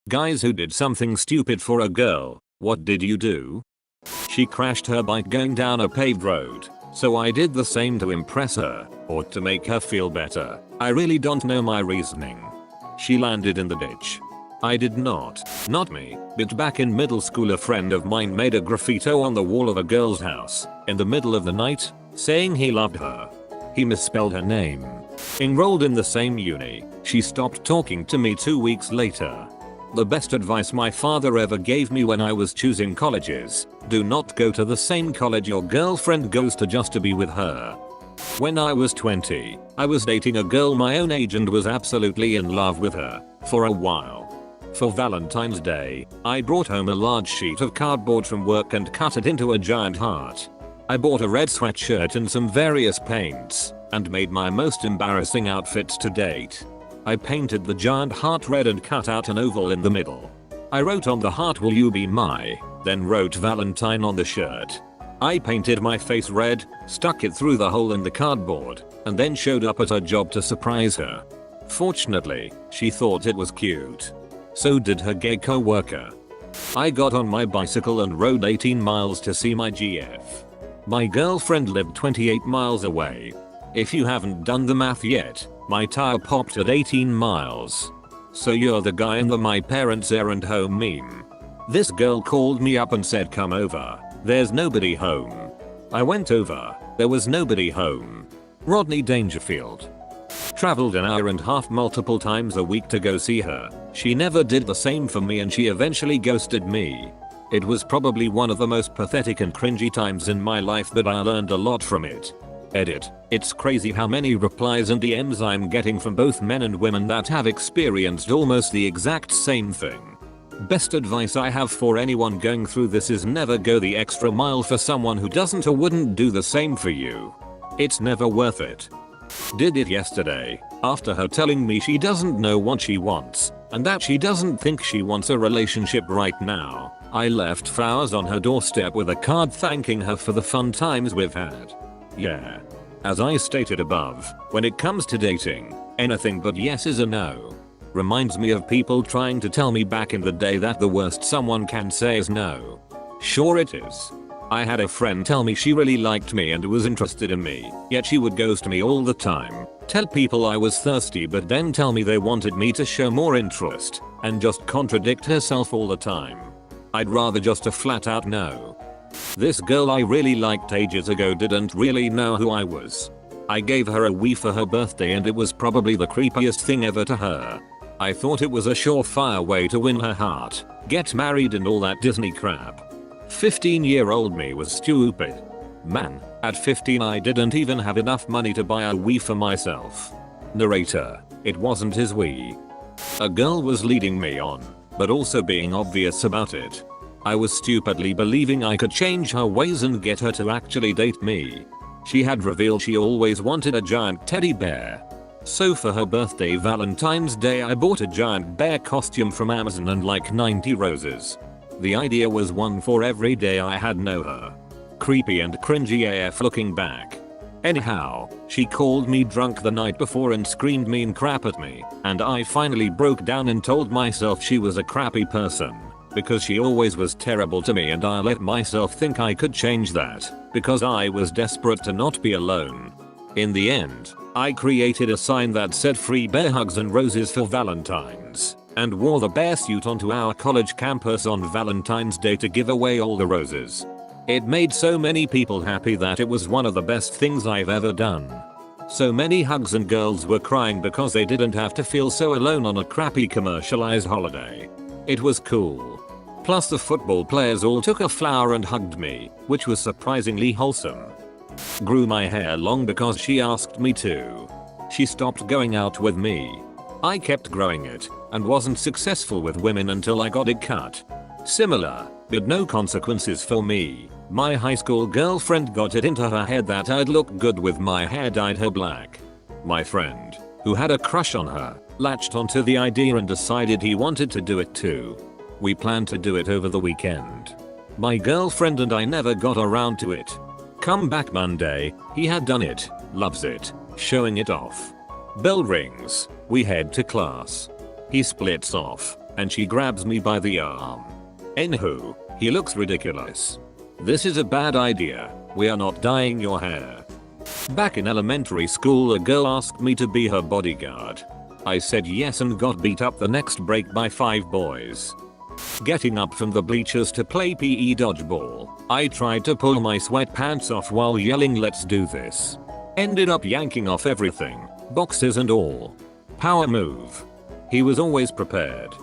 Guys who did something stupid for a girl, what did you do? She crashed her bike going down a paved road, so I did the same to impress her, or to make her feel better. I really don't know my reasoning. She landed in the ditch. I did not. Not me, but back in middle school a friend of mine made a graffito on the wall of a girl's house, in the middle of the night, saying he loved her. He misspelled her name. Enrolled in the same uni, she stopped talking to me 2 weeks later. The best advice my father ever gave me when I was choosing colleges: do not go to the same college your girlfriend goes to just to be with her. When I was 20, I was dating a girl my own age and was absolutely in love with her, for a while. For Valentine's Day, I brought home a large sheet of cardboard from work and cut it into a giant heart. I bought a red sweatshirt and some various paints, and made my most embarrassing outfits to date. I painted the giant heart red and cut out an oval in the middle. I wrote on the heart, "Will you be my," then wrote Valentine on the shirt. I painted my face red, stuck it through the hole in the cardboard, and then showed up at her job to surprise her. Fortunately, she thought it was cute. So did her gay co-worker. I got on my bicycle and rode 18 miles to see my GF. My girlfriend lived 28 miles away. If you haven't done the math yet, my tire popped at 18 miles. So you're the guy in the "my parents errand home" meme. This girl called me up and said, "Come over, there's nobody home." I went over, there was nobody home. Rodney Dangerfield. Traveled an hour and a half multiple times a week to go see her. She never did the same for me and she eventually ghosted me. It was probably one of the most pathetic and cringy times in my life, but I learned a lot from it. Edit. It's crazy how many replies and DMs I'm getting from both men and women that have experienced almost the exact same thing. Best advice I have for anyone going through this is never go the extra mile for someone who doesn't or wouldn't do the same for you. It's never worth it. Did it yesterday, after her telling me she doesn't know what she wants, and that she doesn't think she wants a relationship right now. I left flowers on her doorstep with a card thanking her for the fun times we've had. Yeah. As I stated above, when it comes to dating, anything but yes is a no. Reminds me of people trying to tell me back in the day that the worst someone can say is no. Sure it is. I had a friend tell me she really liked me and was interested in me, yet she would ghost me all the time, tell people I was thirsty but then tell me they wanted me to show more interest, and just contradict herself all the time. I'd rather just a flat out no. This girl I really liked ages ago didn't really know who I was. I gave her a Wii for her birthday and it was probably the creepiest thing ever to her. I thought it was a surefire way to win her heart, get married and all that Disney crap. 15-year-old me was stupid. Man, at 15 I didn't even have enough money to buy a Wii for myself. Narrator, it wasn't his Wii. A girl was leading me on, but also being obvious about it. I was stupidly believing I could change her ways and get her to actually date me. She had revealed she always wanted a giant teddy bear. So for her birthday Valentine's Day I bought a giant bear costume from Amazon and like 90 roses. The idea was one for every day I had known her. Creepy and cringy AF looking back. Anyhow, she called me drunk the night before and screamed mean crap at me, and I finally broke down and told myself she was a crappy person, because she always was terrible to me, and I let myself think I could change that, because I was desperate to not be alone. In the end, I created a sign that said "Free bear hugs and roses for Valentine's," and wore the bear suit onto our college campus on Valentine's Day to give away all the roses. It made so many people happy that it was one of the best things I've ever done. So many hugs and girls were crying because they didn't have to feel so alone on a crappy commercialized holiday. It was cool. Plus the football players all took a flower and hugged me, which was surprisingly wholesome. Grew my hair long because she asked me to. She stopped going out with me. I kept growing it, and wasn't successful with women until I got it cut. Similar, but no consequences for me. My high school girlfriend got it into her head that I'd look good with my hair dyed her black. My friend, who had a crush on her, latched onto the idea and decided he wanted to do it too. We planned to do it over the weekend. My girlfriend and I never got around to it. Come back Monday, he had done it, loves it, showing it off. Bell rings, we head to class. He splits off. and she grabs me by the arm. Anywho, he looks ridiculous. This is a bad idea. We are not dyeing your hair. Back in elementary school, a girl asked me to be her bodyguard. I said yes and got beat up the next break by 5 boys. Getting up from the bleachers to play PE dodgeball, I tried to pull my sweatpants off while yelling, "Let's do this." Ended up yanking off everything, boxes and all. Power move. He was always prepared.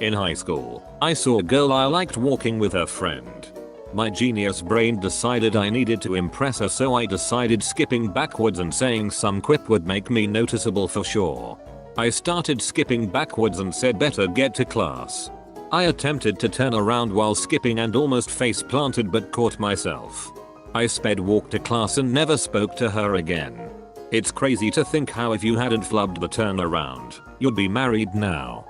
In high school, I saw a girl I liked walking with her friend. My genius brain decided I needed to impress her, so I decided skipping backwards and saying some quip would make me noticeable for sure. I started skipping backwards and said, "Better get to class." I attempted to turn around while skipping and almost face planted but caught myself. I sped walk to class and never spoke to her again. It's crazy to think how if you hadn't flubbed the turnaround, you'd be married now.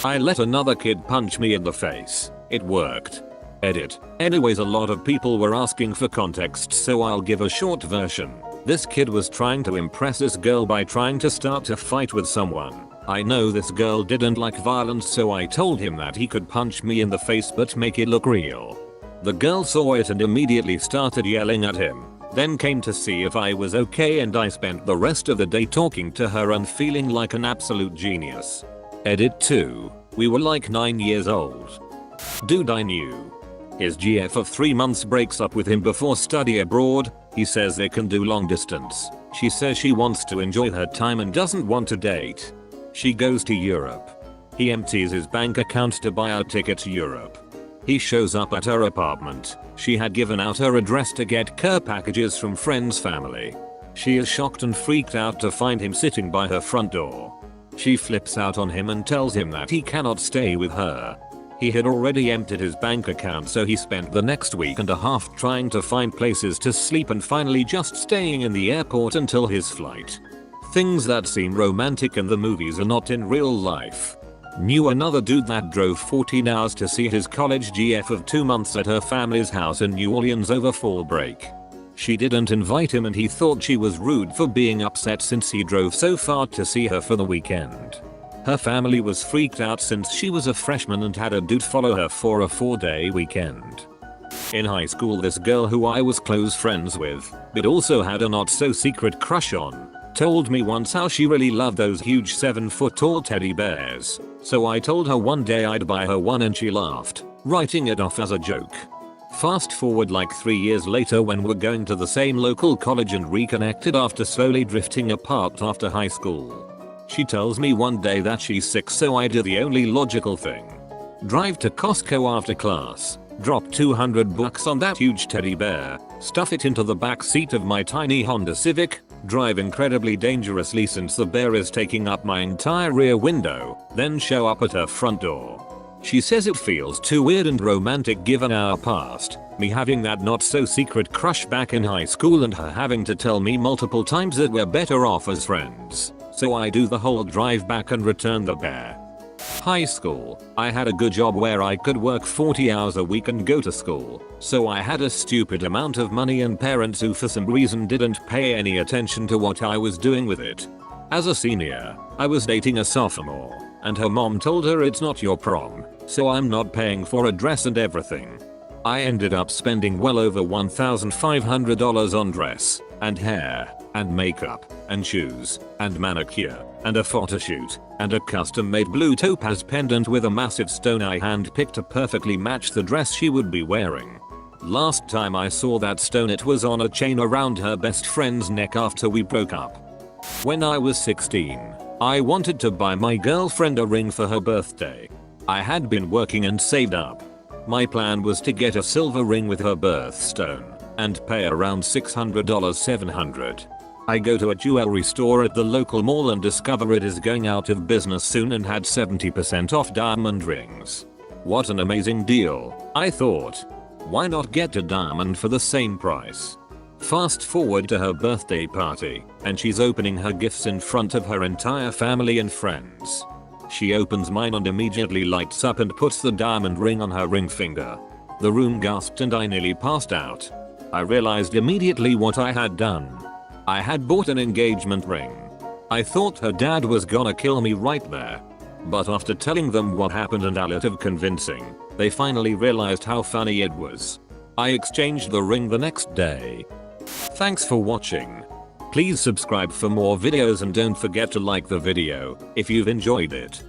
I let another kid punch me in the face. It worked. Edit. Anyways, a lot of people were asking for context, so I'll give a short version. This kid was trying to impress this girl by trying to start a fight with someone. I know this girl didn't like violence, so I told him that he could punch me in the face but make it look real. The girl saw it and immediately started yelling at him, then came to see if I was okay, and I spent the rest of the day talking to her and feeling like an absolute genius. Edit 2. We were like 9 years old. Dude I knew. His GF of 3 months breaks up with him before study abroad. He says they can do long distance. She says she wants to enjoy her time and doesn't want to date. She goes to Europe. He empties his bank account to buy a ticket to Europe. He shows up at her apartment. She had given out her address to get care packages from friends' family. She is shocked and freaked out to find him sitting by her front door. She flips out on him and tells him that he cannot stay with her. He had already emptied his bank account, so he spent the next week and a half trying to find places to sleep and finally just staying in the airport until his flight. Things that seem romantic in the movies are not in real life. Knew another dude that drove 14 hours to see his college GF of 2 months at her family's house in New Orleans over fall break. She didn't invite him and he thought she was rude for being upset since he drove so far to see her for the weekend. Her family was freaked out since she was a freshman and had a dude follow her for a 4-day weekend. In high school, this girl who I was close friends with, but also had a not so secret crush on, told me once how she really loved those huge 7-foot tall teddy bears. So I told her one day I'd buy her one and she laughed, writing it off as a joke. Fast forward like 3 years later when we're going to the same local college and reconnected after slowly drifting apart after high school. She tells me one day that she's sick, so I do the only logical thing. Drive to Costco after class, drop $200 on that huge teddy bear, stuff it into the back seat of my tiny Honda Civic, drive incredibly dangerously since the bear is taking up my entire rear window, then show up at her front door. She says it feels too weird and romantic given our past, me having that not so secret crush back in high school and her having to tell me multiple times that we're better off as friends. So I do the whole drive back and return the bear. High school, I had a good job where I could work 40 hours a week and go to school, so I had a stupid amount of money and parents who for some reason didn't pay any attention to what I was doing with it. As a senior, I was dating a sophomore, and her mom told her it's not your prom, so I'm not paying for a dress and everything. I ended up spending well over $1,500 on dress, and hair, and makeup, and shoes, and manicure, and a photo shoot, and a custom made blue topaz pendant with a massive stone I handpicked to perfectly match the dress she would be wearing. Last time I saw that stone, it was on a chain around her best friend's neck after we broke up. When I was 16, I wanted to buy my girlfriend a ring for her birthday. I had been working and saved up. My plan was to get a silver ring with her birthstone and pay around $600, $700. I go to a jewelry store at the local mall and discover it is going out of business soon and had 70% off diamond rings. What an amazing deal, I thought. Why not get a diamond for the same price? Fast forward to her birthday party, and she's opening her gifts in front of her entire family and friends. She opens mine and immediately lights up and puts the diamond ring on her ring finger. The room gasped and I nearly passed out. I realized immediately what I had done. I had bought an engagement ring. I thought her dad was gonna kill me right there. But after telling them what happened and a lot of convincing, they finally realized how funny it was. I exchanged the ring the next day. Thanks for watching. Please subscribe for more videos and don't forget to like the video if you've enjoyed it.